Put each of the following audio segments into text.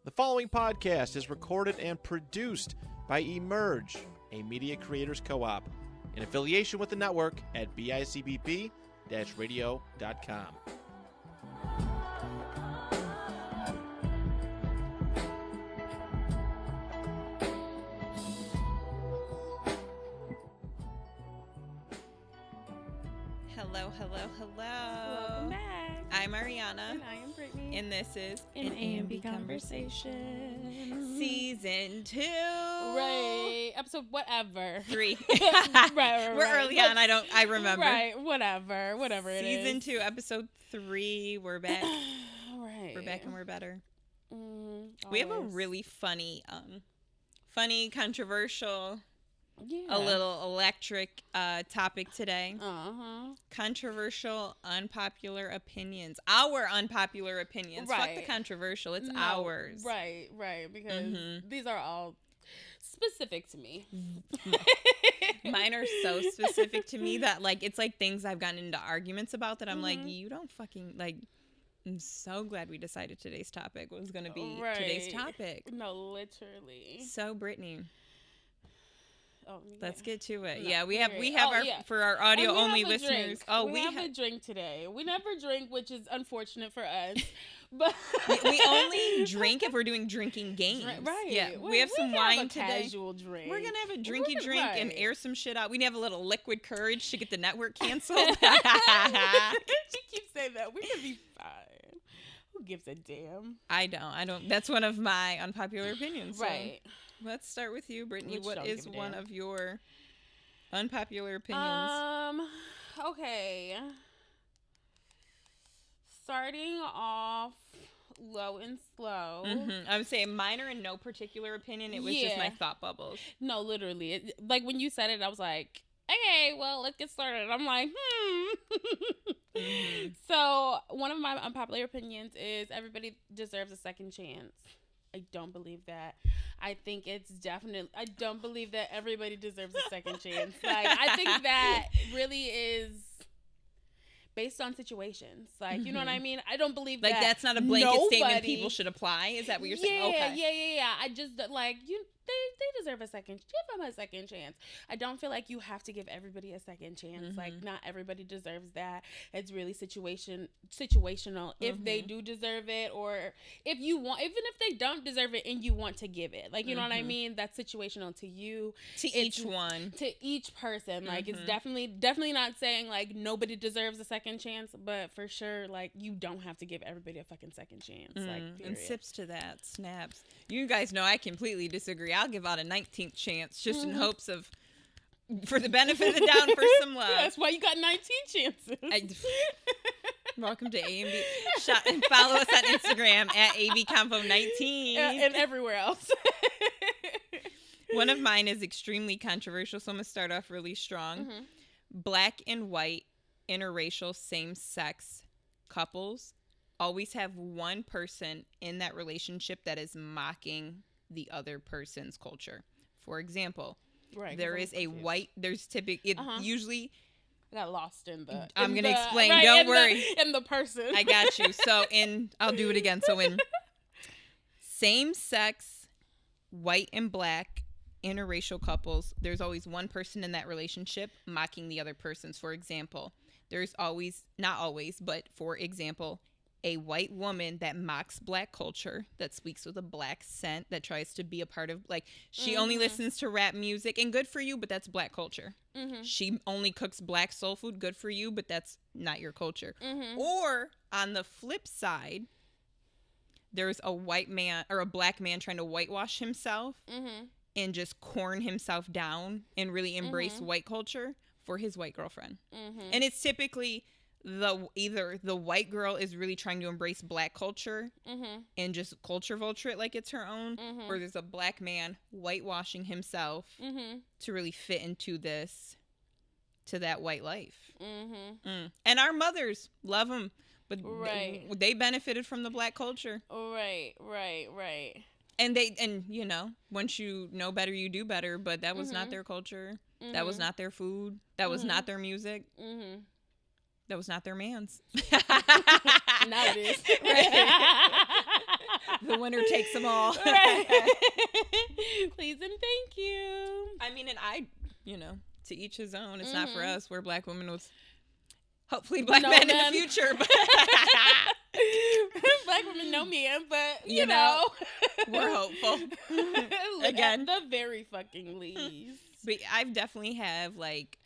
The following podcast is recorded and produced by Emerge, a media creators co-op, in affiliation with the network at bicbp-radio.com. Hello, hello, hello. Welcome back. I'm Ariana. And I am Brittany. And this is An A&B Conversation. Season 2. Right. Episode whatever. 3. right. We're early on. I remember. Right. Whatever it is. Season 2, episode 3. We're back. Right. We're back and we're better. We Always. have a really funny, controversial, yeah. a little electric topic today. Uh-huh. Controversial, unpopular opinions. Our unpopular opinions. Fuck the controversial. It's ours. Right. Because these are all specific to me. Mine are so specific to me that, like, it's like things I've gotten into arguments about that I'm like, you don't fucking, like, I'm so glad we decided today's topic was going to be today's topic. No, literally. So, Brittany. Oh, let's get to it. No, yeah, we have for our audio only listeners. We have a drink today. We never drink, which is unfortunate for us. But we only drink if we're doing drinking games. Right. Yeah. We have some wine today. Casual drink. We're gonna have a drink and air some shit out. We have a little liquid courage to get the network canceled. She keeps saying that. We're gonna be fine. Who gives a damn? I don't. That's one of my unpopular opinions. Right. So. Let's start with you, Brittany. Which what is one of your unpopular opinions? Okay. Starting off low and slow. I would say mine are in no particular opinion. It was just my thought bubbles. No, literally. Like, when you said it, I was like, okay, well, let's get started. I'm like, So, one of my unpopular opinions is everybody deserves a second chance. I don't believe that. I think it's definitely, I don't believe that everybody deserves a second chance. Like, I think that really is based on situations. Like, you know what I mean? I don't believe like, that. that's not a blanket statement people should apply. Is that what you're saying? Okay. Yeah. I just, like, they deserve a second. Give them a second chance. I don't feel like you have to give everybody a second chance. Like, not everybody deserves that. It's really situational. If they do deserve it, or if you want, even if they don't deserve it and you want to give it, like, you know what I mean? That's situational to you. To each one. To each person. Like, it's definitely not saying, like, nobody deserves a second chance, but for sure, like, you don't have to give everybody a fucking second chance. Like, period. And sips to that. Snaps. You guys know I completely disagree. I'll give out a 19th chance just in hopes of, for the benefit of the doubt, for some love. Yeah, that's why you got 19 chances. Welcome to A&B. Follow us on Instagram at ABConvo19. And everywhere else. One of mine is extremely controversial, so I'm going to start off really strong. Black and white interracial same-sex couples always have one person in that relationship that is mocking the other person's culture. For example, there's typically usually I got lost in the. I'm gonna explain. Don't worry. In the person. I got you. So I'll do it again. So in same-sex, white and black interracial couples, there's always one person in that relationship mocking the other person's. For example, there's always, not always, but for example, a white woman that mocks black culture, that speaks with a black scent, that tries to be a part of, like, she only listens to rap music, and good for you, but that's black culture. She only cooks black soul food, good for you, but that's not your culture. Or on the flip side, there's a white man or a black man trying to whitewash himself and just corn himself down and really embrace white culture for his white girlfriend. And it's typically either the white girl is really trying to embrace black culture and just culture vulture it like it's her own, or there's a black man whitewashing himself to really fit into that white life. And our mothers love them, but they benefited from the black culture. Right. And you know, once you know better, you do better, but that was not their culture. That was not their food. That was not their music. That was not their man's. Now it is. The winner takes them all. Right. Please and thank you. I mean, and to each his own. It's not for us. We're black women with hopefully black men in the future. But black women know me, but you know, we're hopeful. Again, at the very fucking least. But I've definitely have like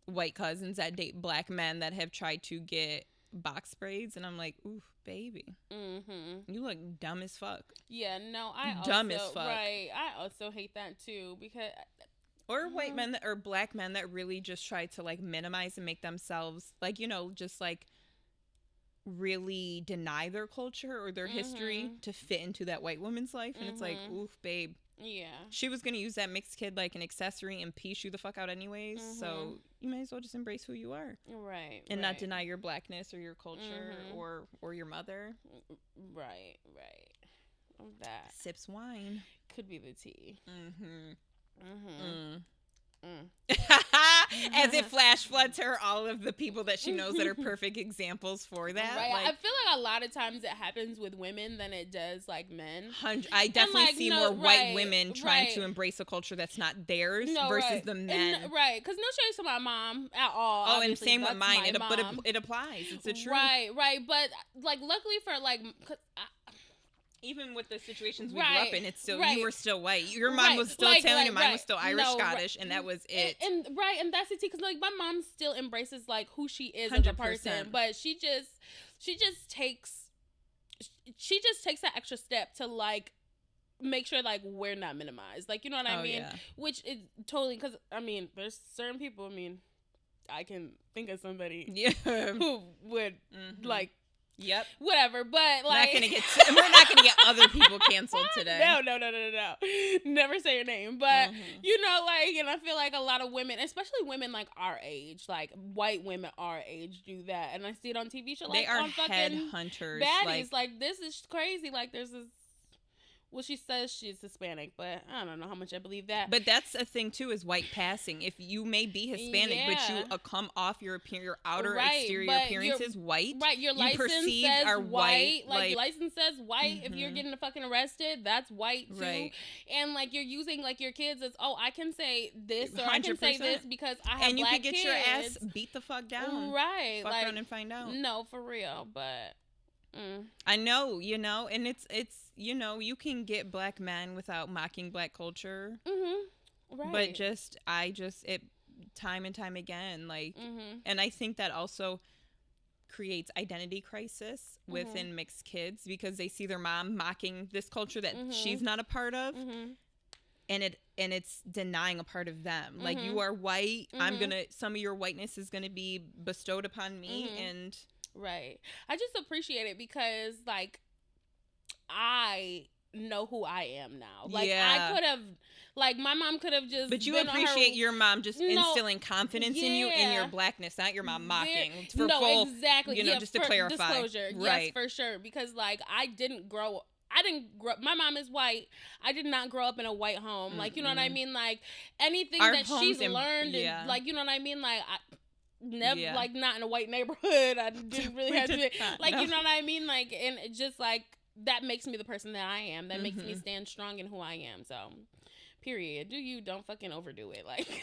white cousins that date black men that have tried to get box braids, and I'm like, ooh, baby, you look dumb as fuck. Yeah, no, dumb as fuck. Right, I also hate that too because. Or white men or black men that really just try to like minimize and make themselves like, just like really deny their culture or their history to fit into that white woman's life. And it's like, oof, babe. Yeah. She was going to use that mixed kid like an accessory and piece you the fuck out anyways. So you might as well just embrace who you are. Right. And not deny your blackness or your culture or your mother. Right. That. Sips wine. Could be the tea. As it flash floods her all of the people that she knows that are perfect examples for that. Right. I feel like a lot of times it happens with women than it does like men. I definitely see more white women trying to embrace a culture that's not theirs versus the men. Right. Because no shade to my mom at all. Oh, and same with mine. But it applies. It's the truth. Right. But like luckily for like... Even with the situations we grew up in, it's still you were still white. Your mom was still like, Italian, and mine was still Irish, Scottish, and that was it. And that's the tea, because like my mom still embraces like who she is 100%. as a person, but she just takes that extra step to like make sure like we're not minimized, like, you know what I mean? Yeah. Which is totally, because I mean there's certain people, I mean I can think of somebody who would like. Yep. Whatever, but like we're not gonna get other people canceled today. No. Never say your name. But like, and I feel like a lot of women, especially women like our age, like white women our age, do that. And I see it on TV show. Like, they are on headhunters. Baddies. Like this is crazy. Like there's this. Well, she says she's Hispanic, but I don't know how much I believe that. But that's a thing too, is white passing. If you may be Hispanic, but you come off your outer exterior appearance is white. Right, your license says white. Like your license says white. If you're getting fucking arrested, that's white too. Right. And like you're using like your kids as, oh, I can say this or 100%. I can say this because I have and you black can get kids. Your ass beat the fuck down. Right. Fuck like, around and find out. No, for real, but. I know, and it's you can get black men without mocking black culture. Right. But it time and time again, like, and I think that also creates identity crisis within mixed kids because they see their mom mocking this culture that she's not a part of. And it's denying a part of them. Like, you are white. Some of your whiteness is gonna be bestowed upon me, and. Right. I just appreciate it because, like, I know who I am now. Like, I could have, like, my mom could have just. But you appreciate your mom just instilling confidence in you in your blackness, not your mom mocking. Exactly. Just to clarify. Disclosure. Right. Yes, for sure. Because, like, I didn't grow. My mom is white. I did not grow up in a white home. Like, you know what I mean? Like, anything that she's learned, like, you know what I mean? Like, never like not in a white neighborhood. I didn't really have to like you know what I mean, like, and it just like that makes me the person that I am, that makes me stand strong in who I am. So period. Don't fucking overdo it, like.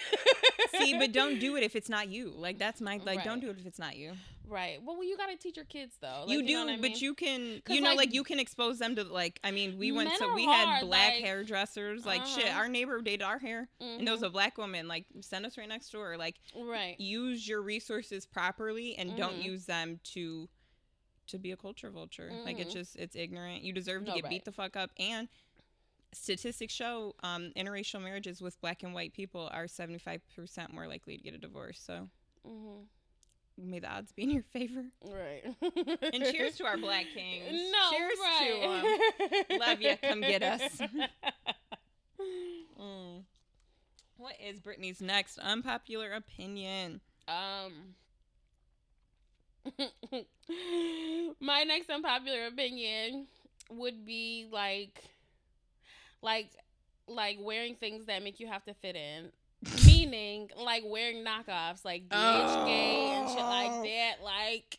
See, but don't do it if it's not you. Like, that's my don't do it if it's not you. Right. Well, you gotta teach your kids though. Like, you do, know what I mean? But you can, like you can expose them to, like, I mean, we had black hairdressers, like shit. Our neighbor dated our hair, and there was a black woman. Like, send us right next door. Like, use your resources properly, and don't use them to be a culture vulture. Like, it's ignorant. You deserve to get beat the fuck up. And statistics show interracial marriages with black and white people are 75% more likely to get a divorce. So. May the odds be in your favor. Right. And cheers to our black kings. No, cheers to them. Love ya. Come get us. What is Brittany's next unpopular opinion? My next unpopular opinion would be like wearing things that make you have to fit in. Meaning, like, wearing knockoffs, like DHK and shit like that. Like,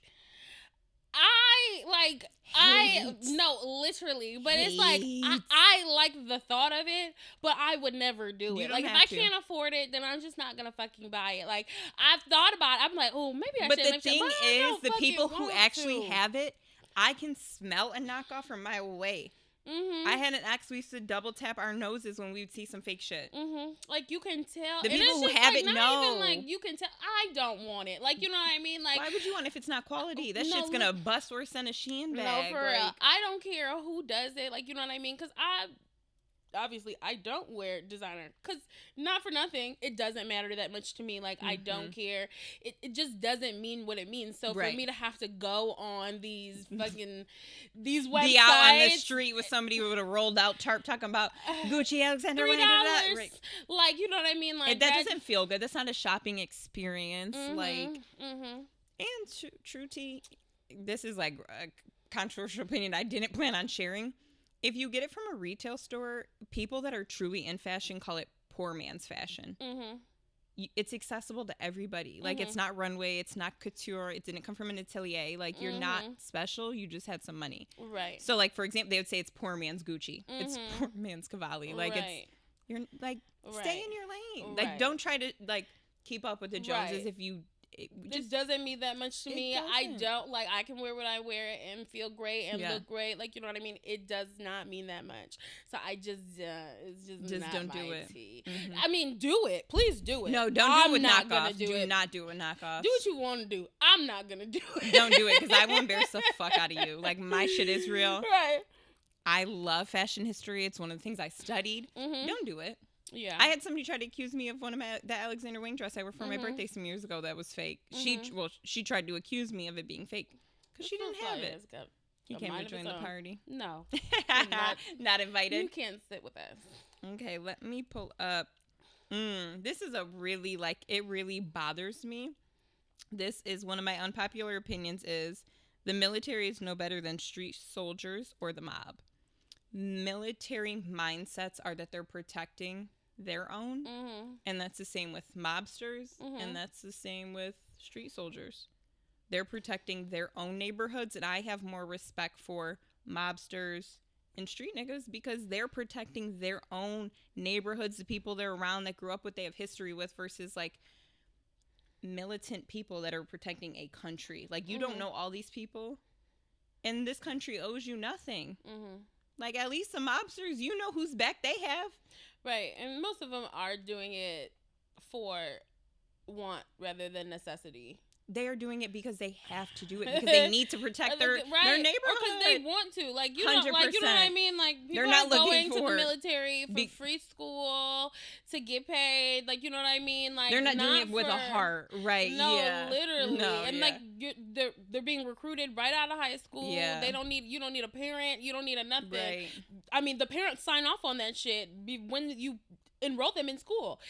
No, literally, but it's like I like the thought of it, but I would never do it. Like if I can't afford it, then I'm just not gonna fucking buy it. Like I've thought about it. I'm like, oh, maybe I should. But the thing is, the people who actually have it, I can smell a knockoff from a mile away. Mm-hmm. I had an ex. We used to double tap our noses when we would see some fake shit. Mm-hmm. Like you can tell. The people who have it know. Even like you can tell. I don't want it. Like you know what I mean. Like why would you want it if it's not quality? That shit's gonna bust worse than a Shein bag. No, for real. I don't care who does it. Like you know what I mean. Because obviously I don't wear designer because not for nothing it doesn't matter that much to me. Like I don't care. It just doesn't mean what it means. So for me to have to go on these websites, be out on the street with somebody with a rolled out tarp talking about Gucci, Alexander $3, like you know what I mean. Like that doesn't feel good. That's not a shopping experience. And true tea, this is like a controversial opinion I didn't plan on sharing. If you get it from a retail store, people that are truly in fashion call it poor man's fashion. Mm-hmm. It's accessible to everybody. Like, it's not runway. It's not couture. It didn't come from an atelier. Like, you're not special. You just had some money. Right. So, like, for example, they would say it's poor man's Gucci. It's poor man's Cavalli. Like, you're, like, stay in your lane. Like, don't try to, like, keep up with the Joneses if you... This doesn't mean that much to me. I don't like. I can wear what I wear and feel great and look great. Like you know what I mean. It does not mean that much. So I just it's just not don't my do it. Mm-hmm. I mean, do it. Please do it. No, don't do it with knockoffs. Do not do it with knockoffs. Do what you want to do. I'm not gonna do it. Don't do it because I will embarrass the fuck out of you. Like my shit is real. Right. I love fashion history. It's one of the things I studied. Mm-hmm. Don't do it. Yeah, I had somebody try to accuse me of one of the Alexander Wang dress I wore for my birthday some years ago that was fake. She tried to accuse me of it being fake because she didn't have it. He came to join the party. No, not invited. You can't sit with us. Okay, let me pull up. This is a really it really bothers me. This is one of my unpopular opinions. Is the military is no better than street soldiers or the mob. Military mindsets are that they're protecting their own, and that's the same with mobsters, and that's the same with street soldiers. They're protecting their own neighborhoods, and I have more respect for mobsters and street niggas because they're protecting their own neighborhoods, the people they're around that grew up with, they have history with, versus like militant people that are protecting a country. Like you don't know all these people, and this country owes you nothing. Like, at least the mobsters, you know whose back they have. Right. And most of them are doing it for want rather than necessity. They are doing it because they have to do it because they need to protect their neighborhood. Or because they want to. Like, you know, like, you know what I mean? Like, people are not going to the military for free school to get paid. Like, you know what I mean? Like, they're not doing it with a heart. Right. No, literally. No, and like, they're being recruited right out of high school. Yeah. You don't need a parent. You don't need a nothing. Right. I mean, the parents sign off on that shit when you enroll them in school.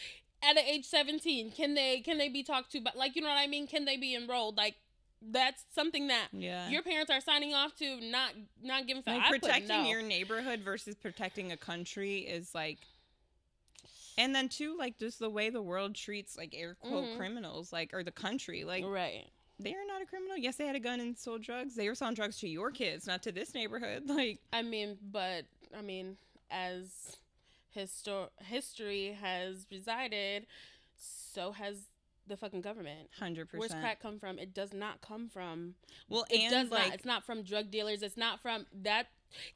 At the age 17, can they be talked to? But like, you know what I mean? Can they be enrolled? Like, that's something that your parents are signing off to, not giving. Like protecting your neighborhood versus protecting a country is like, and then too, like just the way the world treats like air quote criminals, like, or the country, like right. They are not a criminal. Yes, they had a gun and sold drugs. They were selling drugs to your kids, not to this neighborhood. Like, as history has resided, so has the fucking government. 100%. Where's crack come from? It does not come from. It's not from drug dealers. It's not from that.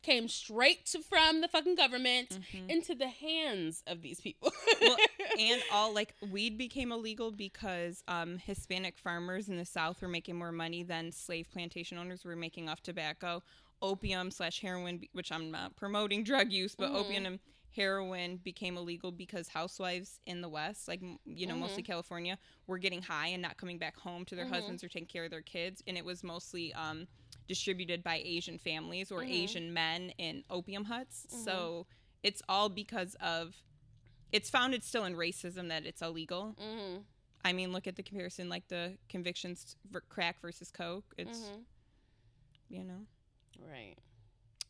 Came straight from the fucking government into the hands of these people. And weed became illegal because Hispanic farmers in the South were making more money than slave plantation owners were making off tobacco. Opium/heroin, which I'm not promoting drug use, but opium and heroin became illegal because housewives in the West, like, you know, mostly California, were getting high and not coming back home to their husbands or taking care of their kids. And it was mostly distributed by Asian families or Asian men in opium huts. So it's all because of, it's founded still in racism that it's illegal. I mean, look at the comparison, like the convictions for crack versus coke. It's, you know. Right.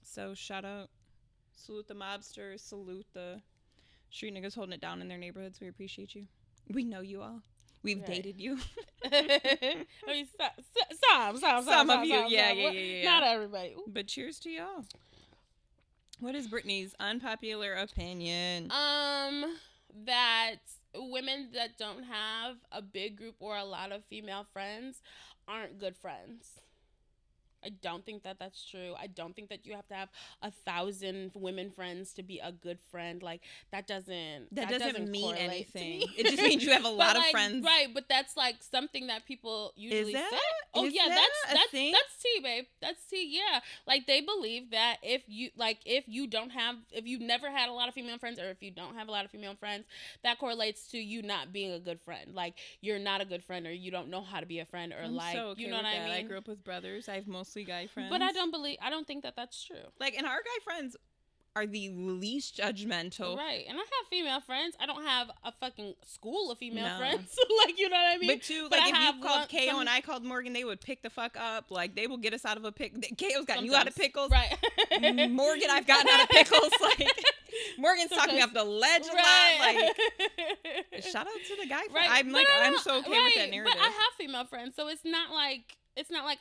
So shout out. Salute the mobsters. Salute the street niggas holding it down in their neighborhoods. We appreciate you. We know you all. We've Right. dated you. I mean, Some of you. Yeah. Not everybody. Ooh. But cheers to y'all. What is Brittany's unpopular opinion? That women that don't have a big group or a lot of female friends aren't good friends. I don't think that that's true. I don't think that you have to have 1,000 women friends to be a good friend. Like that doesn't mean correlate to anything. me. It just means you have a lot of like, friends. right? But that's like something that people usually say. Oh is yeah, that a that's thing? that's tea, babe. That's tea. Yeah, like they believe that if you never had a lot of female friends, or if you don't have a lot of female friends, that correlates to you not being a good friend. Like you're not a good friend, or you don't know how to be a friend, or I'm like so okay you know with what that. I mean. I grew up with brothers. I have mostly guy friends. But I don't think that that's true. Like, and our guy friends are the least judgmental. Right. And I have female friends. I don't have a fucking school of female No. friends. Like, you know what I mean? But too, like, if you called KO and I called Morgan, they would pick the fuck up. Like, they will get us out of a pickle. KO's gotten you out of pickles. Right. Morgan, I've gotten out of pickles. Like, Morgan's talking me off the ledge a lot. Like, shout out to the guy friend. Right. I'm so okay with that narrative. But I have female friends, so it's not like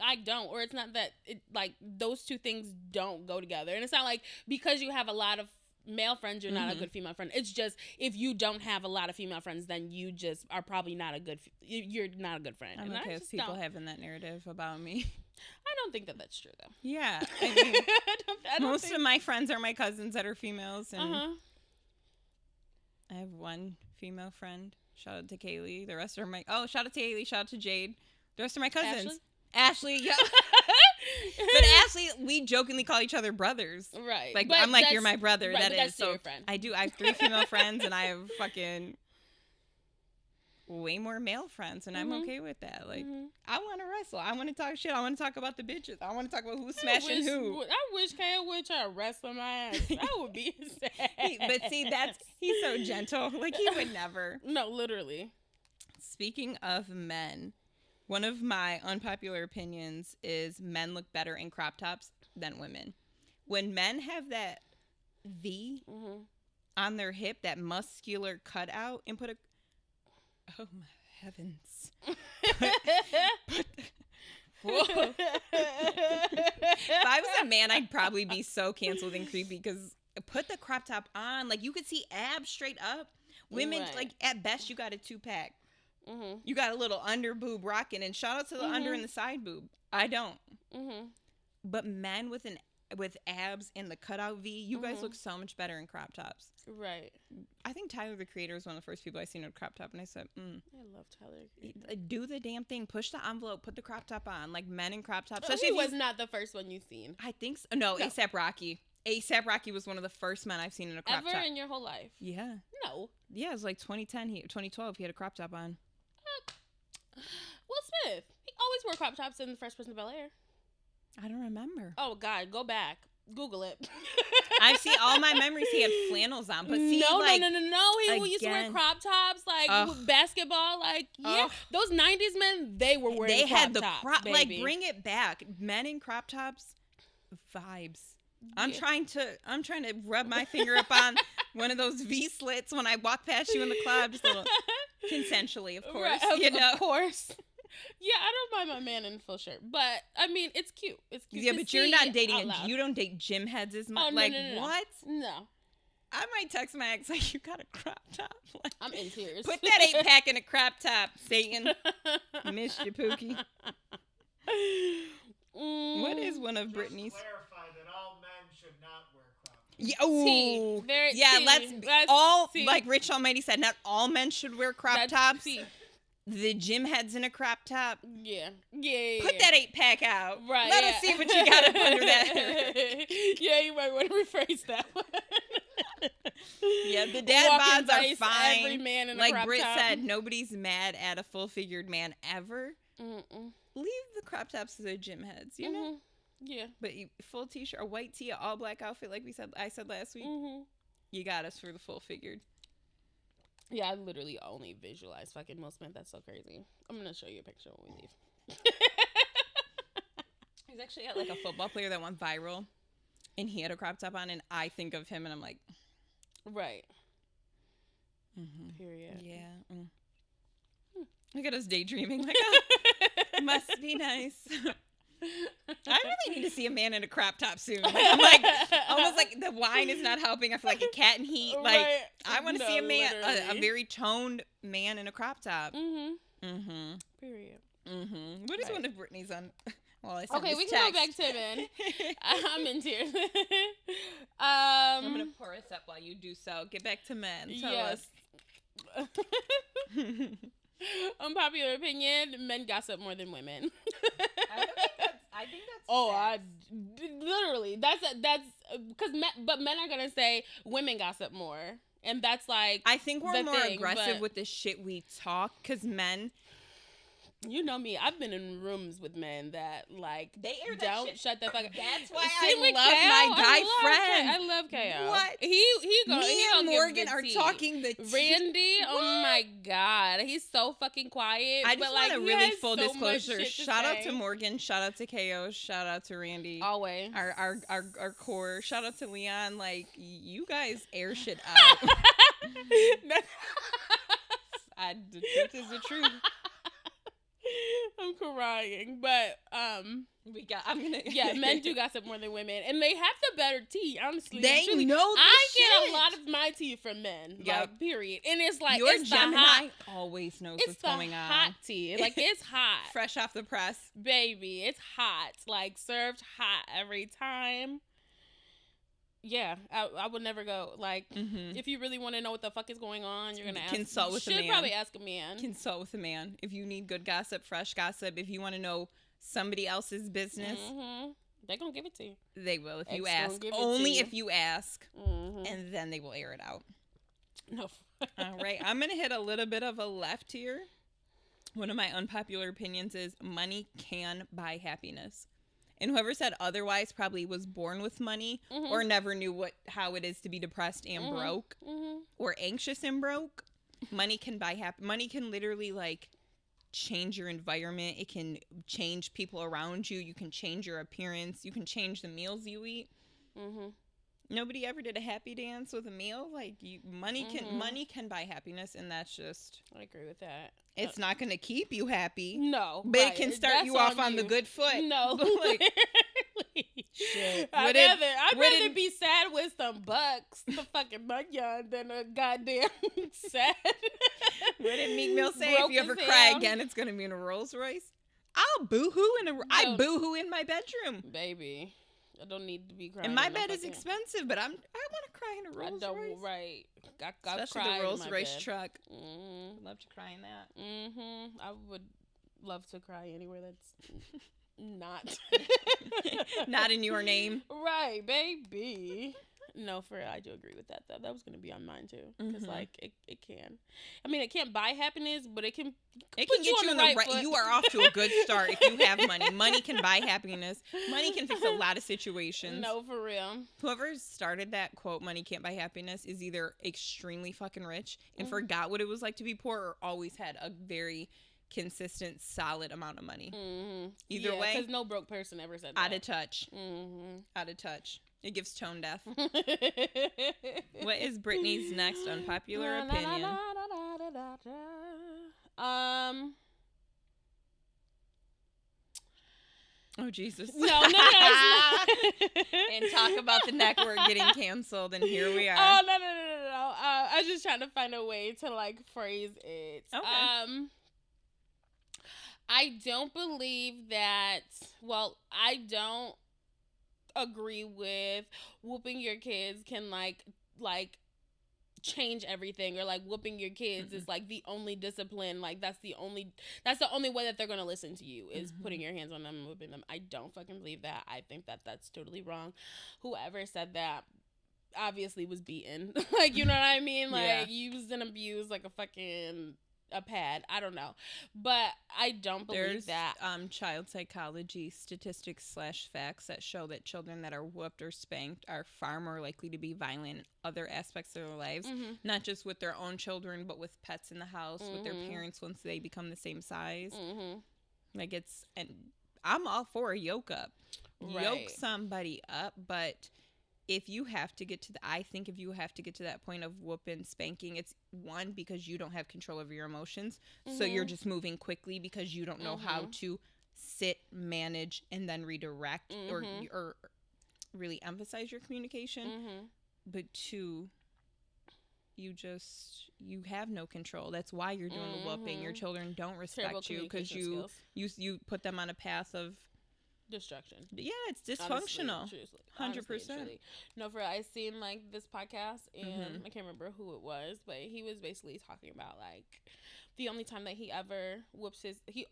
I don't, or it's not that like those two things don't go together. And it's not like because you have a lot of male friends, you're not a good female friend. It's just if you don't have a lot of female friends, then you just are probably not a good. You're not a good friend. I'm okay with people having that narrative about me. I don't think that that's true though. Yeah, I mean, I don't most think... of my friends are my cousins that are females, and I have one female friend. Shout out to Kaylee. The rest are my. Oh, shout out to Kaylee. Shout out to Jade. The rest are my cousins. Ashley, yeah. But Ashley, we jokingly call each other brothers. Right. Like, I'm like, you're my brother. Right, that is. That's so your friend. I do. I have 3 female friends, and I have fucking way more male friends, and I'm okay with that. Like, I want to wrestle. I want to talk shit. I want to talk about the bitches. I want to talk about who's smashing who. I wish KO would try to wrestle my ass. That would be sad. But see, he's so gentle. Like, he would never. No, literally. Speaking of men, one of my unpopular opinions is men look better in crop tops than women. When men have that V on their hip, that muscular cutout, and put a... Oh, my heavens. Whoa. If I was a man, I'd probably be so canceled and creepy because put the crop top on. Like, you could see abs straight up. Women, like, at best, you got a 2-pack. You got a little under boob rocking, and shout out to the under and the side boob. I don't. But men with abs and the cutout V, you guys look so much better in crop tops. Right. I think Tyler the Creator was one of the first people I seen in a crop top, and I said, I love Tyler the Creator. Do the damn thing. Push the envelope. Put the crop top on. Like, men in crop tops. He was not the first one you've seen. I think so. No, A$AP Rocky. A$AP Rocky was one of the first men I've seen in a crop top. Ever in your whole life? Yeah. No. Yeah, it was like 2012. He had a crop top on. Will Smith. He always wore crop tops in The Fresh Prince of Bel-Air. I don't remember. Oh, God. Go back. Google it. I see all my memories. He had flannels on, but see, no. He used to wear again. crop tops, like with basketball, like those '90s men. They were wearing. They had the crop. Baby. Like, bring it back. Men in crop tops, vibes. I'm trying to rub my finger up on one of those V slits when I walk past you in the club, just a little consensually, of course. Right, of course. Yeah, I don't mind my man in full shirt, but I mean, it's cute. It's cute. Yeah, but you're not dating. You don't date gym heads as much. Oh, like, no. what? No. I might text my ex like, you got a crop top. Like, I'm in tears. Put that 8-pack in a crop top, Satan. Missed you, Pookie. What is one of Brittany's? Clarify that all men should not wear crop tops. Yeah, let's all tea. Like Rich Almighty said, not all men should wear crop tops. Tea. The gym heads in a crop top. Yeah. Put that 8-pack out. Right. Let us see what you got up under that. Yeah, you might want to rephrase that one. Yeah, the dad bods are fine. Every man in a like crop Britt top. said, nobody's mad at a full-figured man ever. Leave the crop tops to the gym heads, you know? Yeah. But full t-shirt, a white tee, an all-black outfit, like I said last week. You got us for the full-figured. Yeah, I literally only visualize fucking Will Smith. That's so crazy. I'm going to show you a picture when we leave. He's actually got like a football player that went viral, and he had a crop top on, and I think of him, and I'm like... Right. Period. Yeah. Look at us daydreaming. Like, oh, must be nice. I really need to see a man in a crop top soon. Like, I'm like, almost like the wine is not helping. I feel like a cat in heat. Like, Right. I want to see a man, a literally. very toned man in a crop top. Period. What is Right. one of Brittany's on? Well, I sent Okay, this we can go text. back to men. I'm in tears. I'm gonna pour us up while you do so. Get back to men. Tell yes. Unpopular opinion: men gossip more than women. I think that's. Oh, literally. That's because men are gonna say women gossip more, and that's like I think we're the more thing, aggressive but- with the shit we talk, because men. You know me. I've been in rooms with men that like They air that don't shit. shut the fuck up. That's why Same I with love KO. my guy friend. I love KO. What? He go. Me he and gonna give Morgan the are tea. talking the tea. Randy, oh What? my god, he's so fucking quiet. I just but like, want a he really has full so much disclosure. shit to Shout out say. to Morgan. Shout out to KO. Shout out to Randy. Always. Our core. Shout out to Leon. Like, you guys air shit out. The truth is the truth. I'm crying, but I'm gonna. yeah, men do gossip more than women, and they have the better tea. Honestly, They truly. know the I shit. get a lot of my tea from men. Yep. Like, period. And it's like Your it's Gemini the hot. always knows It's what's the going on. hot tea. Like, it's hot, Fresh off the press. baby. It's hot. Like, served hot every time. Yeah, I would never go. Like, if you really want to know what the fuck is going on, you're gonna Consult with a should man. probably ask a man. Consult with a man. If you need good gossip, fresh gossip, if you want to know somebody else's business, They're gonna give it to you. they will if you Ex gonna ask. give it to Only you. if you ask, and then they will air it out. No. All right, I'm going to hit a little bit of a left here. One of my unpopular opinions is money can buy happiness. And whoever said otherwise probably was born with money or never knew how it is to be depressed and broke or anxious and broke. Money can buy money can literally like change your environment. It can change people around you. You can change your appearance. You can change the meals you eat. Nobody ever did a happy dance with a meal. Like, money can buy happiness, and that's just. I agree with that. It's not going to keep you happy. No, But right. it can start That's you off on the you. good foot. No, Like, literally. shit. I'd Would rather it- be sad with some bucks, the fucking mugyon, than a goddamn sad. What did Meek Mill say? Broke If you ever as cry hell. again, it's going to be in a Rolls Royce. I'll boo-hoo I No. boo-hoo in my bedroom. Baby, I don't need to be crying. And my in bed is fucking- expensive, but I want to cry in a I Rolls don't, Royce. right. I Especially cry the in Rolls my Royce bed. truck. Mm-hmm. Love to cry in that. I would love to cry anywhere that's not. Not in your name. Right, baby. No, for real, I do agree with that, though. That was going to be on mine, too. Because, like, it can. I mean, it can't buy happiness, but it can It put can get you on in the the right right. foot. You are off to a good start if you have money. Money can buy happiness. Money can fix a lot of situations. No, for real. Whoever started that quote, "Money can't buy happiness," is either extremely fucking rich and forgot what it was like to be poor, or always had a very consistent, solid amount of money. Either way, because no broke person ever said out that. of touch. Out of touch. It gives tone deaf. What is Brittany's next unpopular opinion? Oh, Jesus. No. It's not. And talk about the network getting canceled, and here we are. Oh, no. I was just trying to find a way to, like, phrase it. Okay. I don't believe that, well, I don't agree with whooping your kids can, like change everything, or like whooping your kids is like the only discipline, like that's the only way that they're gonna listen to you is putting your hands on them and whooping them. I don't fucking believe that. I think that that's totally wrong. Whoever said that obviously was beaten. Like, you know what I mean? Like, used and abused like a pad. I don't know, but I don't believe There's that. child psychology statistics / facts that show that children that are whooped or spanked are far more likely to be violent in other aspects of their lives, not just with their own children, but with pets in the house, with their parents once they become the same size. Like, and I'm all for a yoke up. Right. Yoke somebody up, but if you have to get to that point of whooping, spanking, it's one, because you don't have control over your emotions. So you're just moving quickly because you don't know how to sit, manage, and then redirect or really emphasize your communication. But two, you have no control. That's why you're doing the whooping. Your children don't respect you because you put them on a path of destruction. Yeah, it's dysfunctional. 100%. No, for I seen like this podcast, and I can't remember who it was, but he was basically talking about like the only time that he ever whoops the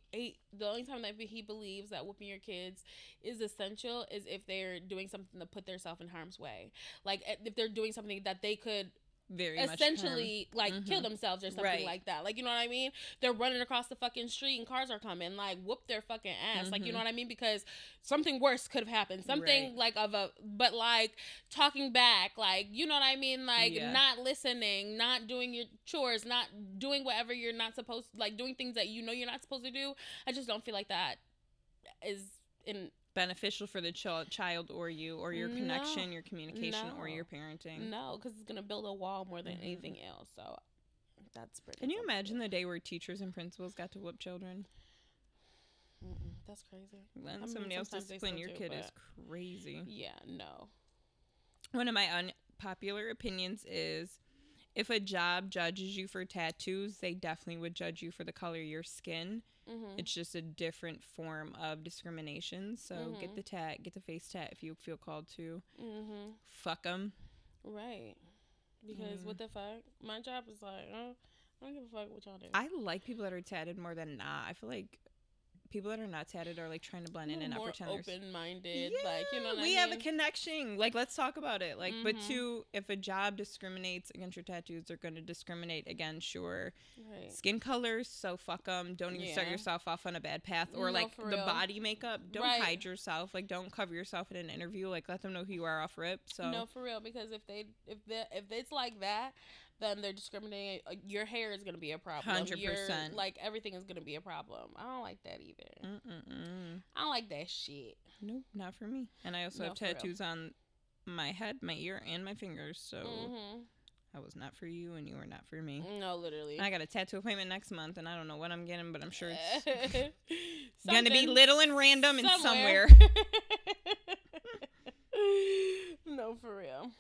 only time that he believes that whooping your kids is essential is if they're doing something to put themselves in harm's way. Like if they're doing something that they could essentially like kill themselves or something like that. Like, you know what I mean? They're running across the fucking street and cars are coming, like whoop their fucking ass. Like, you know what I mean? Because something worse could have happened. Something but like talking back, like, you know what I mean? Like not listening, not doing your chores, not doing whatever you're not supposed to, like doing things that you know you're not supposed to do. I just don't feel like that is beneficial for the child or you or your connection, your communication, or your parenting. No, because it's going to build a wall more than anything else. So that's pretty. Can you imagine the day where teachers and principals got to whoop children? That's crazy. Then somebody else discipline your kid is crazy. Yeah, no. One of my unpopular opinions is if a job judges you for tattoos, they definitely would judge you for the color of your skin. It's just a different form of discrimination. So get the face tat if you feel called to. Fuck them. Right. Because what the fuck? My job is like, I don't give a fuck what y'all do. I like people that are tatted more than not. I feel like people that are not tatted are like trying to blend in and not pretend they're open-minded. Yeah, like, you know what I mean? We have a connection. Like, let's talk about it. Like, but two, if a job discriminates against your tattoos, they're going to discriminate against your skin colors. So fuck them. Don't even start yourself off on a bad path. Or like the body makeup. Don't hide yourself. Like, don't cover yourself in an interview. Like, let them know who you are off rip. So no, for real. Because if it's like that, then they're discriminating. Your hair is going to be a problem. 100%. Like, everything is going to be a problem. I don't like that either. I don't like that shit. Nope, not for me. And I also have tattoos on my head, my ear, and my fingers. So I was not for you, and you were not for me. No, literally. I got a tattoo appointment next month, and I don't know what I'm getting, but I'm sure it's going to be little and random and somewhere. No, for real.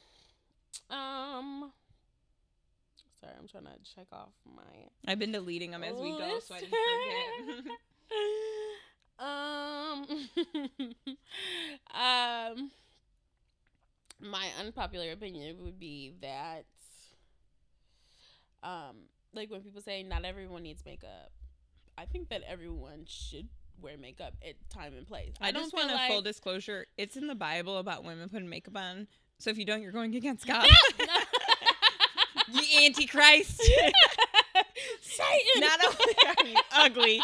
Sorry, I'm trying to check off my... I've been deleting them as we go, so I didn't forget. My unpopular opinion would be that, like when people say not everyone needs makeup, I think that everyone should wear makeup at time and place. I just want a full disclosure. It's in the Bible about women putting makeup on. So if you don't, you're going against God. No. You Antichrist. Satan. Not only are you ugly,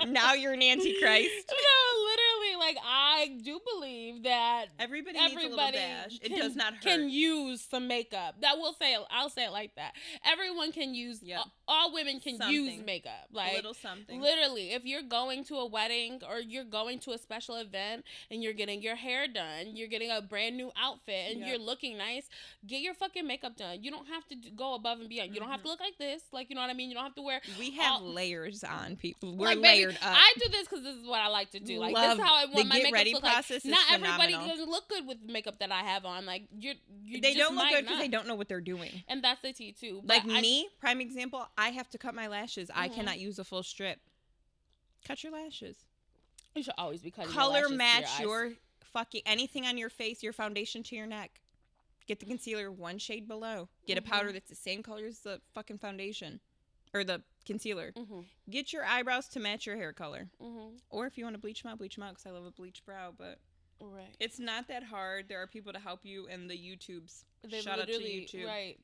now you're an Antichrist. No, literally, like, I do believe that everybody needs a little dash. It does not hurt. Can use some makeup. I'll say it like that. Everyone can use. All women can use makeup. Like, a little something. Literally, if you're going to a wedding or you're going to a special event and you're getting your hair done, you're getting a brand new outfit, and you're looking nice, get your fucking makeup done. You don't have to go above and beyond. You don't have to look like this. Like, you know what I mean? You don't have to wear. We have layers on people. We're like, layered baby, up. I do this because this is what I like to do. Like, this is how I want my makeup to look like. Not everybody doesn't look good with makeup that I have on. Like, they don't look good because they don't know what they're doing. And that's the tea too. But like me, prime example, I have to cut my lashes. I cannot use a full strip. Cut your lashes. You should always be cutting color your lashes match to your fucking anything on your face, your foundation to your neck. Get the concealer one shade below. Get a powder that's the same color as the fucking foundation or the concealer. Get your eyebrows to match your hair color. Or if you want to bleach them out because I love a bleach brow. But it's not that hard. There are people to help you, and the YouTubes. Shout out to YouTube. Right.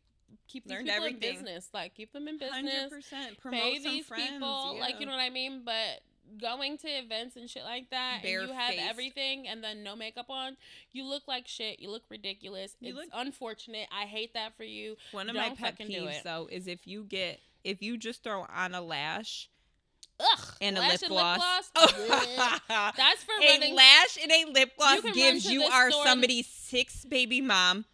Keep these people in business. Like, keep them in business. 100%. Promote some friends. People. Like, you know what I mean? But going to events and shit like that, and you have everything and then no makeup on, you look like shit. You look ridiculous. It's unfortunate. I hate that for you. One of my pet peeves, though, is if you just throw on a lash. And a lip gloss. That's for running. A lash and a lip gloss gives you are somebody's 6th baby mom.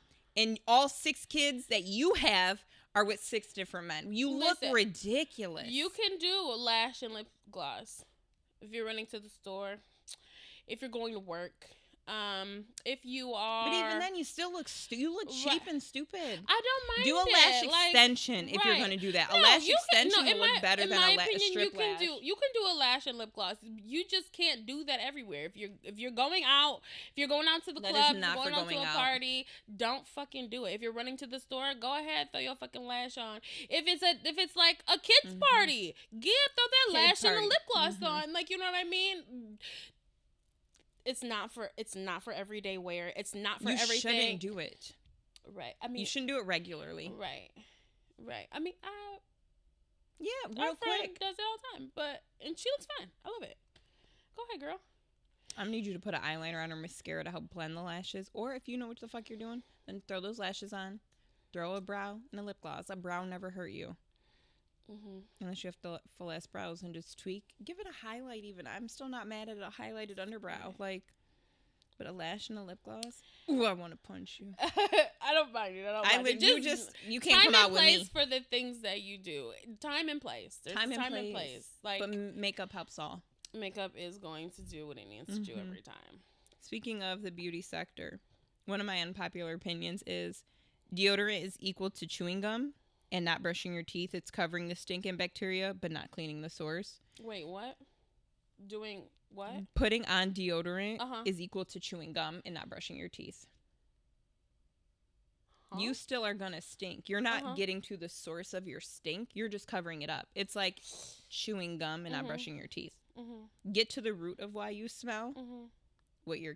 and all 6 kids that you have are with 6 different men. You look ridiculous. You can do lash and lip gloss if you're running to the store, if you're going to work. If you are, but even then, you still look cheap and stupid. I don't mind. Do a lash extension if you're going to do that. A lash extension will look better than a strip lash. You can do a lash and lip gloss. You just can't do that everywhere. If you're going out, to the club, going out to a party, don't fucking do it. If you're running to the store, go ahead, throw your fucking lash on. If it's like a kids party, throw that lash and a lip gloss on. Like, you know what I mean? It's not for everyday wear. It's not for everything. You shouldn't do it. Right. I mean, you shouldn't do it regularly. Right. I mean, real quick. Does it all the time, and she looks fine. I love it. Go ahead, girl. I'm gonna need you to put an eyeliner on or mascara to help blend the lashes, or if you know what the fuck you're doing, then throw those lashes on. Throw a brow and a lip gloss. A brow never hurt you. Unless you have the full ass brows and just tweak. Give it a highlight even. I'm still not mad at a highlighted underbrow. But a lash and a lip gloss? Ooh, I want to punch you. I don't mind it. I don't mind it. You can't come out with me. Time and place for the things that you do. Time and place. There's time and place. But makeup helps all. Makeup is going to do what it needs to do every time. Speaking of the beauty sector, one of my unpopular opinions is deodorant is equal to chewing gum. And not brushing your teeth. It's covering the stink and bacteria, but not cleaning the sores. Wait, what? Doing what? Putting on deodorant is equal to chewing gum and not brushing your teeth. You still are going to stink. You're not getting to the source of your stink. You're just covering it up. It's like chewing gum and not brushing your teeth. Get to the root of why you smell. What you're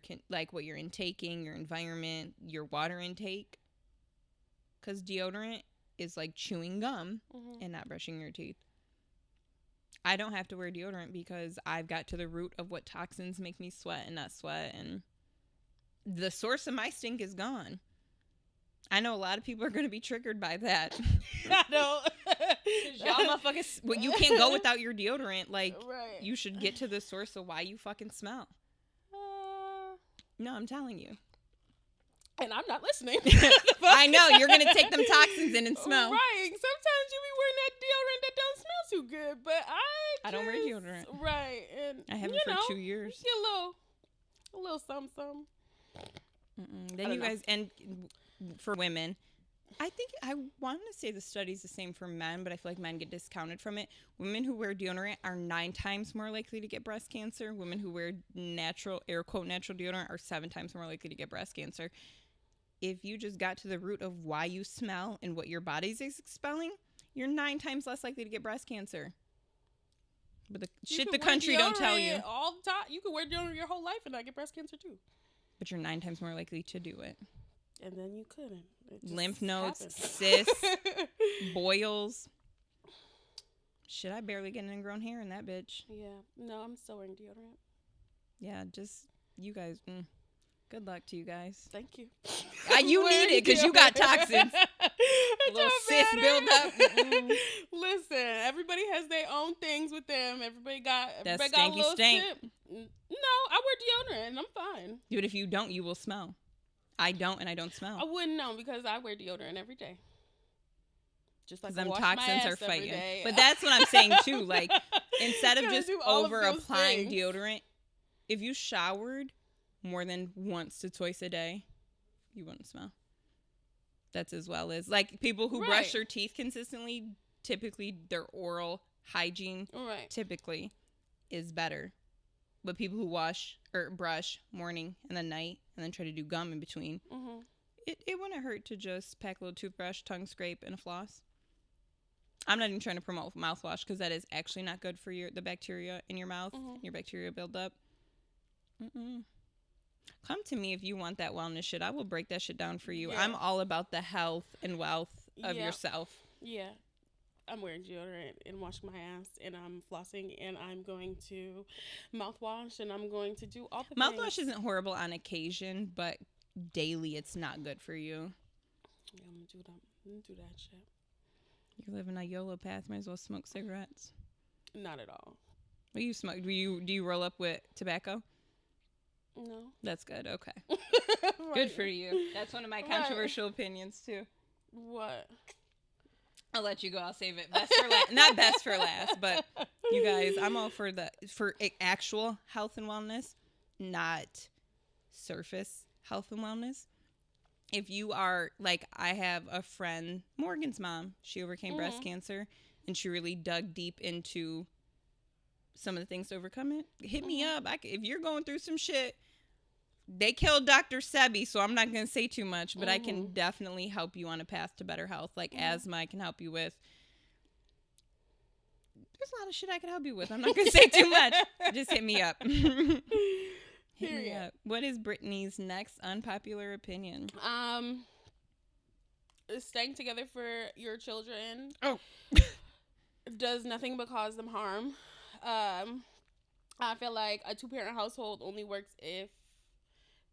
intaking, your environment, your water intake. Because deodorant is like chewing gum and not brushing your teeth. I don't have to wear deodorant because I've got to the root of what toxins make me sweat and not sweat, and the source of my stink is gone. I know a lot of people are going to be triggered by that. I know. Y'all motherfuckers, you can't go without your deodorant. You should get to the source of why you fucking smell. No, I'm telling you. And I'm not listening. I know. You're going to take them toxins in and smell. Right. Sometimes you be wearing that deodorant that don't smell too good. But I don't wear deodorant. Right. And I haven't for 2 years. Get a little something. Then you guys, and for women, I want to say the study's the same for men, but I feel like men get discounted from it. Women who wear deodorant are 9 times more likely to get breast cancer. Women who wear natural, air quote, natural deodorant are 7 times more likely to get breast cancer. If you just got to the root of why you smell and what your body's expelling, you're 9 times less likely to get breast cancer. But the country don't tell you. All the time. You could wear deodorant your whole life and not get breast cancer too. But you're 9 times more likely to do it. And then you couldn't. Lymph nodes, cysts, boils. Shit, I barely get ingrown hair in that bitch. Yeah. No, I'm still wearing deodorant. Yeah, just you guys. Good luck to you guys. Thank you. You need it because you got toxins. A little cyst build up. Listen, everybody has their own things with them. Everybody got a little stink. sip. No, I wear deodorant and I'm fine. Dude, if you don't, you will smell. I don't, and I don't smell. I wouldn't know because I wear deodorant every day. Just like them wash toxins my ass are fighting. every day. But that's what I'm saying too. Like, instead of just over applying deodorant, if you showered more than once to twice a day, you wouldn't smell. That's as well as like people who brush their teeth consistently. Typically, their oral hygiene typically is better. But people who wash or brush morning and then night and then try to do gum in between, it wouldn't hurt to just pack a little toothbrush, tongue scrape, and a floss. I'm not even trying to promote mouthwash because that is actually not good for the bacteria in your mouth. Your bacteria build up. Come to me if you want that wellness shit. I will break that shit down for you. Yeah. I'm all about the health and wealth of yourself. Yeah. I'm wearing deodorant and washing my ass and I'm flossing and I'm going to mouthwash and I'm going to do all the things. Mouthwash isn't horrible on occasion, but daily it's not good for you. Yeah, I'm gonna do that shit. You're living a YOLO path. Might as well smoke cigarettes. Not at all. What do you smoke? Do you roll up with tobacco? No. That's good. Okay. Good for you. That's one of my controversial opinions too. What? I'll let you go. I'll save it. Best for last. Not best for last, but you guys, I'm all for actual health and wellness, not surface health and wellness. If you are like, I have a friend, Morgan's mom. She overcame breast cancer, and she really dug deep into some of the things to overcome it. Hit me up. If you're going through some shit, they killed Dr. Sebi, so I'm not going to say too much, but I can definitely help you on a path to better health. Like asthma, I can help you with. There's a lot of shit I can help you with. I'm not going to say too much. Just hit me up. Hit me up. What is Brittany's next unpopular opinion? Staying together for your children Oh. does nothing but cause them harm. I feel like a 2-parent household only works if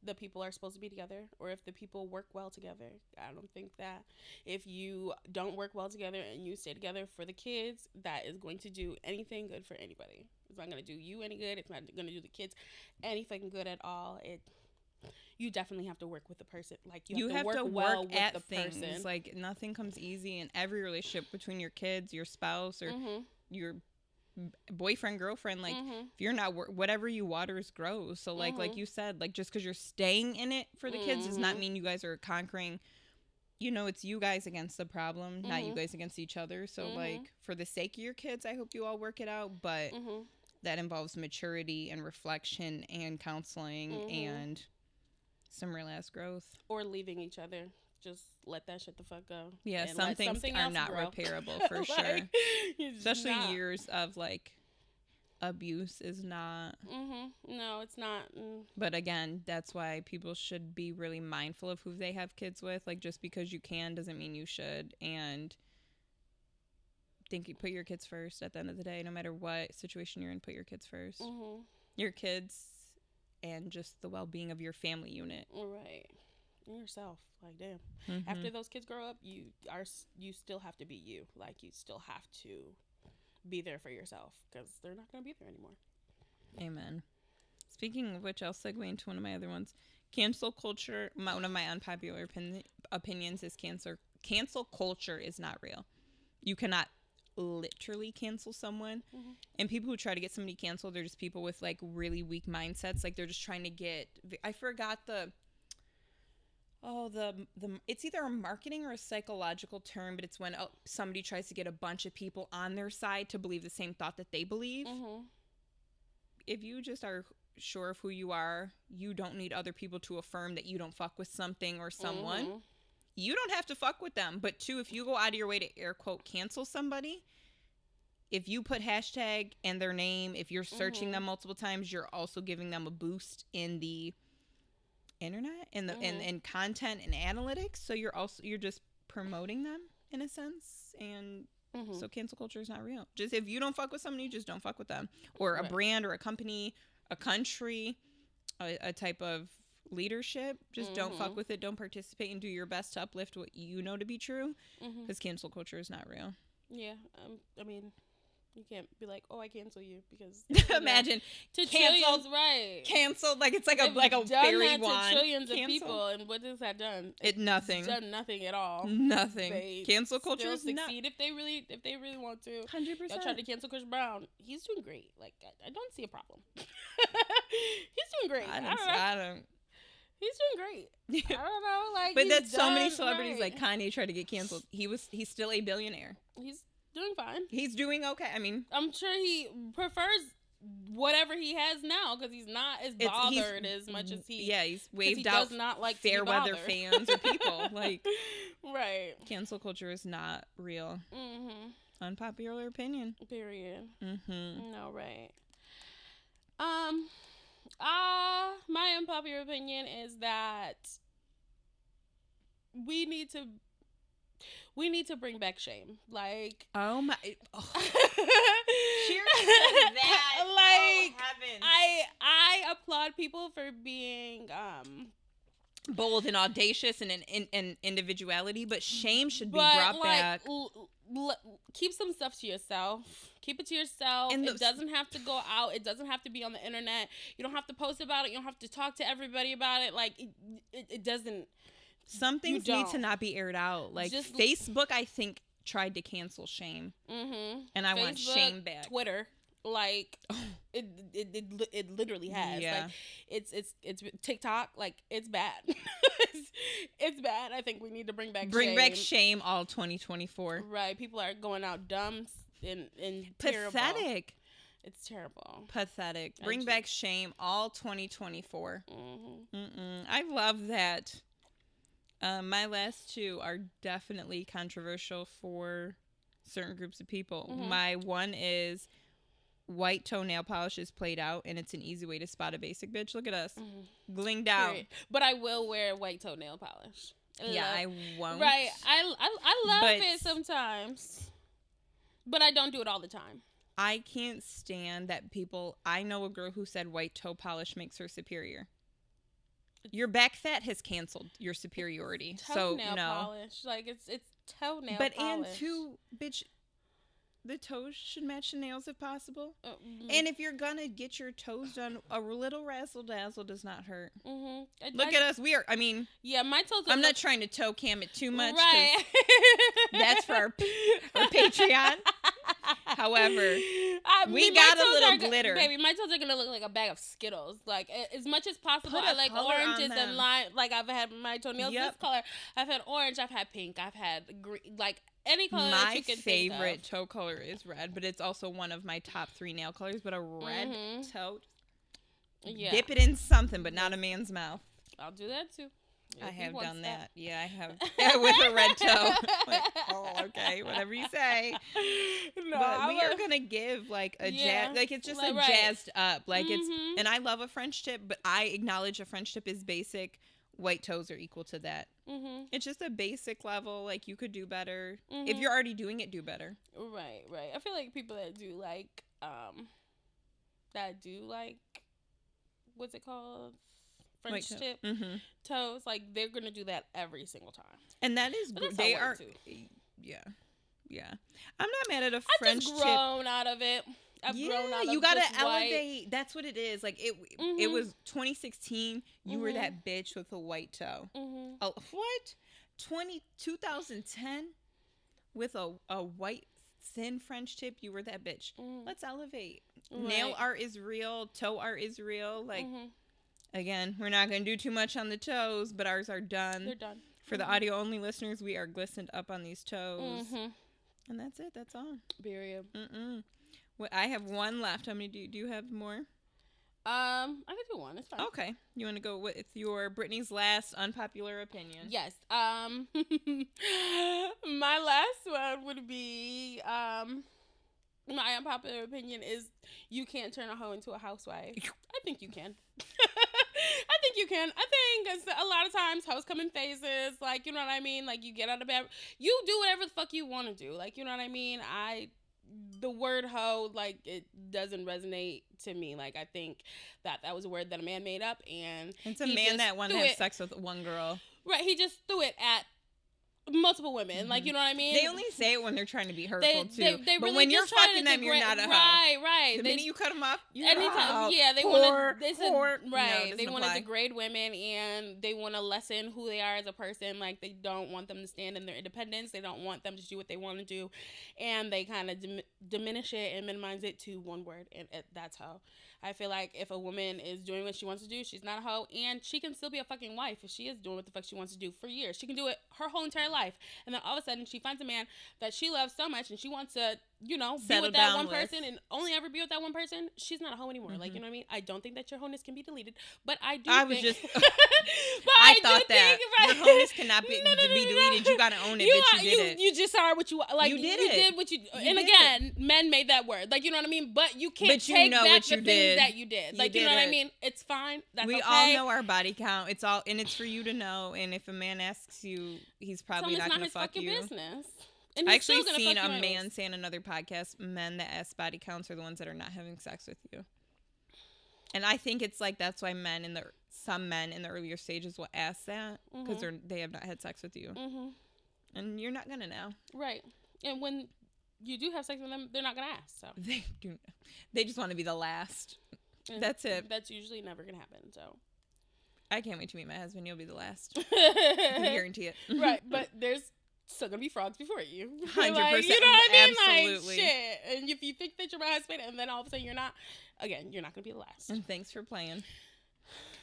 the people are supposed to be together, or if the people work well together. I don't think that if you don't work well together and you stay together for the kids, that is going to do anything good for anybody. It's not going to do you any good. It's not going to do the kids any fucking good at all. You definitely have to work with the person. Like you have to work well with the things. person. Like nothing comes easy in every relationship between your kids, your spouse, or your boyfriend, girlfriend. Like if you're not whatever you waters grows. So like you said, like just because you're staying in it for the kids does not mean you guys are conquering. It's you guys against the problem, not you guys against each other. So like for the sake of your kids, I hope you all work it out. But that involves maturity and reflection and counseling and some real ass growth. Or leaving each other. Just let that shit the fuck go. Yeah, some things are not repairable for sure. Especially years of like abuse is not. No, it's not. But again, that's why people should be really mindful of who they have kids with. Like just because you can doesn't mean you should. And put your kids first at the end of the day. No matter what situation you're in, put your kids first. Your kids and just the well-being of your family unit. Right. Yourself. Like damn. After those kids grow up, you still have to be you. Like you still have to be there for yourself because they're not going to be there anymore. Amen. Speaking of which, I'll segue into one of my other ones. Cancel culture. One of my unpopular opinions is cancel culture is not real. You cannot literally cancel someone. And people who try to get somebody canceled, they're just people with like really weak mindsets. Like they're just trying to get. I forgot the it's either a marketing or a psychological term, but it's when somebody tries to get a bunch of people on their side to believe the same thought that they believe. If you just are sure of who you are, you don't need other people to affirm that you don't fuck with something or someone. You don't have to fuck with them. But two, if you go out of your way to air quote cancel somebody, if you put hashtag and their name, if you're searching them multiple times, you're also giving them a boost in the internet and the and content and analytics. So you're just promoting them in a sense. And so cancel culture is not real. Just if you don't fuck with somebody, you just don't fuck with them, or a brand or a company, a country, a type of leadership. Just don't fuck with it. Don't participate and do your best to uplift what you know to be true, because cancel culture is not real. Yeah. I mean, you can't be like, oh, I cancel you because imagine to canceled, trillions, right? Canceled, like it's like a done fairy that wand. To trillions canceled. of people, and what has that done? Nothing. It's done nothing at all. Nothing. They cancel culture is succeed not. if they really want to. 100%. Y'all tried to cancel Chris Brown. He's doing great. Like I don't see a problem. He's doing great. I don't. He's doing great. I don't know. Like, but that's so many celebrities. Right. Like Kanye tried to get canceled. He's still a billionaire. He's doing fine. He's doing okay. I mean, I'm sure he prefers whatever he has now because he's not as bothered as much as he. Yeah, he's waved he out does not like fair weather fans or people. Like, right. Cancel culture is not real. Unpopular opinion. Period. No, right. My unpopular opinion is that we need to bring back shame. Like, oh my, cheers to that. Like, oh, heavens. I applaud people for being bold and audacious and in individuality, but shame should be brought back. Keep some stuff to yourself. Keep it to yourself. It doesn't have to go out. It doesn't have to be on the internet. You don't have to post about it. You don't have to talk to everybody about it. Like, it doesn't. Some things need to not be aired out. Like, just, Facebook, I think, tried to cancel shame. Mm-hmm. And I want shame back. Twitter. Like, it literally has. Yeah. Like, it's TikTok. Like, it's bad. It's bad. I think we need to bring back shame all 2024. Right. People are going out dumb and pathetic. Terrible. It's terrible. Pathetic. Bring back shame all 2024. I love that. My last two are definitely controversial for certain groups of people. My one is white toenail polish is played out, and it's an easy way to spot a basic bitch. Look at us. Glinged out. Great. But I will wear white toenail polish. I won't. Right. I love it sometimes. But I don't do it all the time. I can't stand that people... I know a girl who said white toe polish makes her superior. Your back fat has canceled your superiority. Toenail no. polish. Like, it's toenail polish. And two, bitch... The toes should match the nails if possible. And if you're gonna get your toes done, a little razzle dazzle does not hurt. Look at us. We are, yeah, my toes I'm not trying to toe cam it too much. Right. That's for our Patreon. However, we got a little glitter. Baby, my toes are going to look like a bag of Skittles. Like, as much as possible, I like oranges and lime. Like, I've had my toenails this color. I've had orange. I've had pink. I've had green. Like, any color that you can think of. My favorite toe color is red, but it's also one of my top 3 nail colors. But a red toe, dip it in something, but not a man's mouth. I'll do that, too. I have done that. Yeah, I have. Yeah, with a red toe. Like, okay, whatever you say. No, but we are gonna give like a jazz, like it's just jazzed up. Like it's, and I love a French tip, but I acknowledge a French tip is basic. White toes are equal to that. It's just a basic level. Like you could do better if you're already doing it. Do better. Right. I feel like people that do like, what's it called? French tip toes, like they're gonna do that every single time, and that is they are yeah I'm not mad at a French tip. I've just grown out of it. I've grown out of you gotta elevate. That's what it is. Like it was 2016. You were that bitch with a white toe. Oh, what 2010 with a white thin French tip, you were that bitch. Let's elevate. Nail art is real, toe art is real. Like again, we're not going to do too much on the toes, but ours are done. They're done. For the audio-only listeners, we are glistened up on these toes. And that's it. That's all. Period. Well, I have one left. How many do you have more? I can do one. It's fine. Okay. You want to go with your Brittany's last unpopular opinion? Yes. My last one would be, my unpopular opinion is you can't turn a hoe into a housewife. I think you can. I think you can. I think a lot of times hoes come in phases. Like, you know what I mean? Like, you get out of bed. You do whatever the fuck you want to do. Like, you know what I mean? The word hoe, like, it doesn't resonate to me. Like, I think that was a word that a man made up. And it's a man that wanted to have sex with one girl. Right. He just threw it at multiple women, like, you know what I mean? They only say it when they're trying to be hurtful too. They but really when you're fucking them, you're not a hoe. Right. The minute you cut them off, you're anytime, yeah, they want to. No, they want to degrade women, and they want to lessen who they are as a person. Like, they don't want them to stand in their independence. They don't want them to do what they want to do, and they kind of diminish it and minimize it to one word, and that's hoe. I feel like if a woman is doing what she wants to do, she's not a hoe, and she can still be a fucking wife if she is doing what the fuck she wants to do for years. She can do it her whole entire life, and then all of a sudden she finds a man that she loves so much, and she wants to, be with that one person and only ever be with that one person. She's not a hoe anymore. Like, you know what I mean? I don't think that your wholeness can be deleted, but I do. I thought that your wholeness cannot be deleted. You gotta own it, but you did it. You just are what you like. You did it. You did what you. And again, men made that word. Like, you know what I mean? But you can't take back the things that you did. Like, you know what I mean? It's fine. That's okay. We all know our body count. It's all, and it's for you to know. And if a man asks you, he's probably not going to fuck you. Business. And I actually seen a man say on another podcast, men that ask body counts are the ones that are not having sex with you. And I think it's like that's why some men in the earlier stages will ask that because they have not had sex with you. And you're not going to know. Right. And when you do have sex with them, they're not going to ask. So They do. They just want to be the last. And that's it. That's usually never going to happen. So I can't wait to meet my husband. You'll be the last. I can guarantee it. Right. But there's still going to be frogs before you. 100%. Like, you know what I mean? Absolutely. Like, shit. And if you think that you're my husband and then all of a sudden you're not, again, you're not going to be the last. And thanks for playing.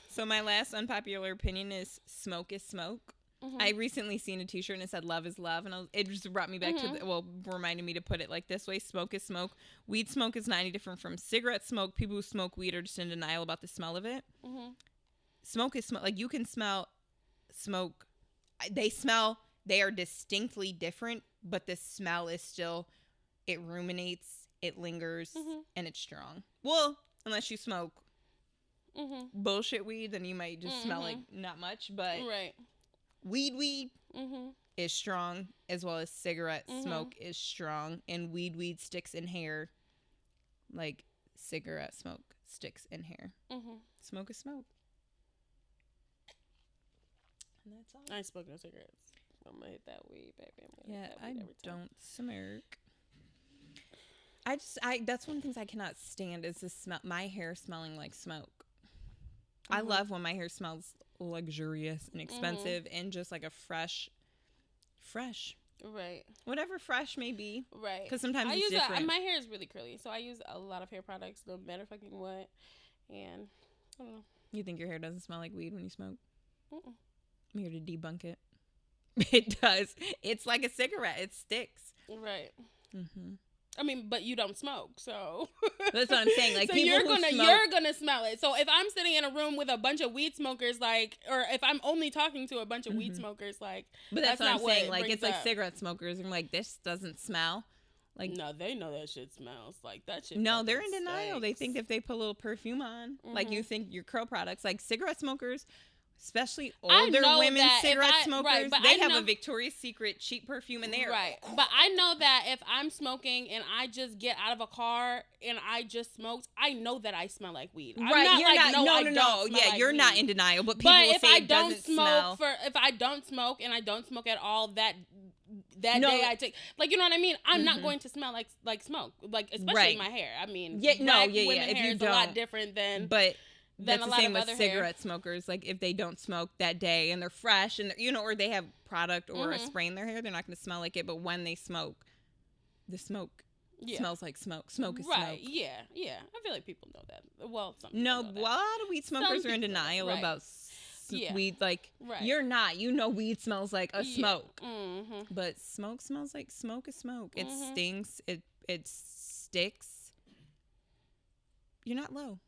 So my last unpopular opinion is smoke is smoke. I recently seen a t-shirt and it said love is love, and it just brought me back to reminded me to put it like this way: smoke is smoke. Weed smoke is not any different from cigarette smoke. People who smoke weed are just in denial about the smell of it. Smoke is smoke. Like, you can smell smoke. They are distinctly different, but the smell is still, it ruminates, it lingers, and it's strong. Well, unless you smoke bullshit weed, then you might just smell like not much, but right. Weed is strong, as well as cigarette smoke is strong, and weed sticks in hair like cigarette smoke sticks in hair. Smoke is smoke. And that's all. I ain't smoking no cigarettes. I'm gonna hit that weed, baby. Yeah, I don't smirk. That's one of the things I cannot stand is the smell. My hair smelling like smoke. I love when my hair smells luxurious and expensive and just like a fresh. Right. Whatever fresh may be. Right. Because sometimes it's different. My hair is really curly, so I use a lot of hair products, no matter fucking what. And I don't know. You think your hair doesn't smell like weed when you smoke? I'm here to debunk it. It does. It's like a cigarette. It sticks. Right. I mean, but you don't smoke, so that's what I'm saying. Like, so people you're gonna smell it. So if I'm sitting in a room with a bunch of weed smokers, like, or if I'm only talking to a bunch of weed smokers, like, but that's what I'm saying. Like, it's like up. cigarette smokers, and like, this doesn't smell. Like, no, they know that shit smells like that shit. No, they're in denial. Stinks. They think if they put a little perfume on, like, you think your curl products, like cigarette smokers. Especially older women cigarette smokers, they have a Victoria's Secret cheap perfume in there. Right. But I know that if I'm smoking and I just get out of a car and I just smoked, I know that I smell like weed. Right. You're not, no. Yeah, you're not in denial, but people will say it doesn't smell. If I don't smoke and I don't smoke at all that day I take, like, you know what I mean? I'm not going to smell like smoke, like, especially my hair. I mean, women hair is a lot different than... But... That's the same with cigarette smokers. Like, if they don't smoke that day and they're fresh and or they have product or a spray in their hair, they're not going to smell like it. But when they smoke, the smoke smells like smoke. Smoke is smoke. Right. Yeah. I feel like people know that. Well, some a lot of weed smokers are in denial about weed. Like, you're not. You know, weed smells like a smoke. But smoke smells like smoke is smoke. It stinks. It sticks. You're not low.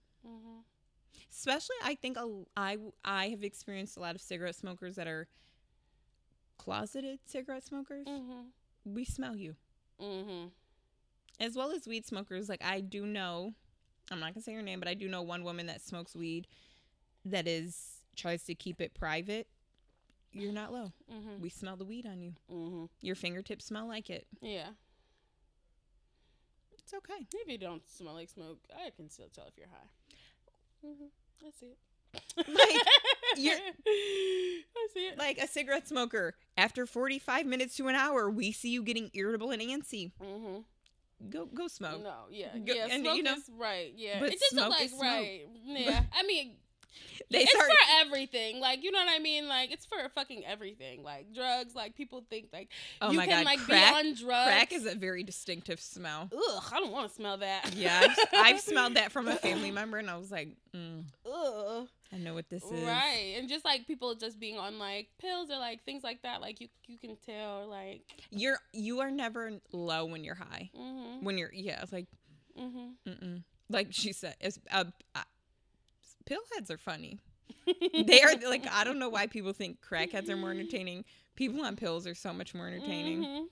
Especially, I think I have experienced a lot of cigarette smokers that are closeted cigarette smokers. We smell you. As well as weed smokers. Like, I do know, I'm not going to say her name, but I do know one woman that smokes weed that tries to keep it private. You're not low. We smell the weed on you. Your fingertips smell like it. Yeah. It's okay. If you don't smell like smoke, I can still tell if you're high. That's it. Like, I see it. Like a cigarette smoker, after 45 minutes to an hour, we see you getting irritable and antsy. Go smoke. No, yeah. And, smoke is right. Yeah. But it's just smoke like, is smoke. right. Yeah. I mean, it's for everything. Like, you know what I mean? Like, it's for fucking everything. Like, drugs. Like, people think, like, oh you my can, God. like, Crack, be on drugs. Crack is a very distinctive smell. Ugh, I don't want to smell that. Yeah, I've smelled that from a family member, and I was like, ugh. I know what this is. Right. And just, like, people just being on, like, pills or, like, things like that. Like, you can tell, like... You are never low when you're high. When you're... Yeah, it's like... Like she said, pill heads are funny. They are, like, I don't know why people think crackheads are more entertaining. People on pills are so much more entertaining.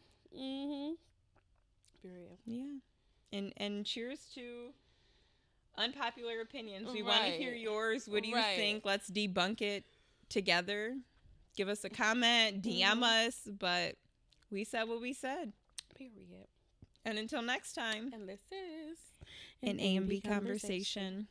Period. Yeah. And cheers to unpopular opinions. We want to hear yours. What do you think? Let's debunk it together. Give us a comment, DM us, but we said what we said. Period. And until next time. And this is an A&B conversation.